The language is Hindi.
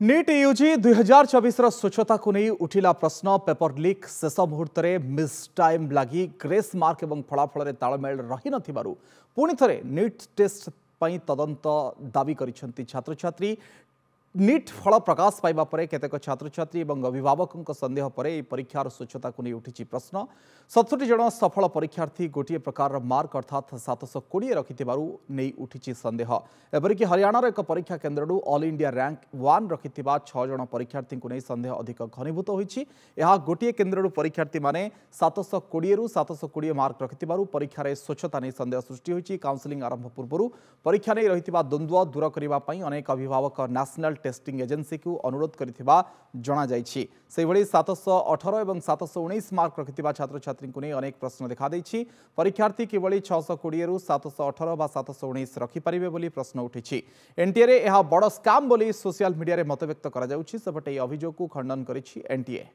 नीट यूजी 2024 स्वच्छता को नहीं उठिला प्रश्न पेपर लीक शेष मुहूर्त मिस टाइम लगी ग्रेस मार्क और फलाफल तालमेल रही नथिबारु पुणी थरे नीट टेस्ट पई तदंत दाबी करिसेंती छात्र छात्री नीट फल प्रकाश पाइबा परे केतेक छात्र छात्री और अभिभावकों संदेह पर यह परीक्षार स्वच्छता को नहीं उठी प्रश्न 67 जन सफल परीक्षार्थी गोटे प्रकार मार्क अर्थात 720 रखिथिबारु नहीं उठी संदेह एपरिक हरियाणार एक परीक्षा केन्द्र ऑल इंडिया रैंक 1 रखिथिबा 6 जन परीक्षार्थी को नहीं संदेह अधिक घनीभूत होइछि। यह गोटे केन्द्र परीक्षार्थी माने 720 रु 720 मार्क रखिथिबारु परीक्षार स्वच्छता नहीं संदेह सृष्टि होइछि। काउंसलिंग आरंभ पूर्व परीक्षा नहीं रहिथिबा द्वंद्व दूर करबा पई अनेक अभिभावक नेशनल टेस्टिंग एजेंसी को अनुरोध करिथिबा जणा जाइछि। सेहिभଳି 718 और 719 मार्क रखिथिबा छात्र छात्री को नहीं अनेक प्रश्न देखा देछि। परीक्षार्थी किभଳି 620 रु 718 बा 719 रखिपारिबे बोली प्रश्न उठिछि। एनटीए रे यह बड़ स्काम बोली सोशल मीडिया रे मतव्यक्त करा जाउछि। सेपटे अभियोग को खंडन करिछि एनटीए।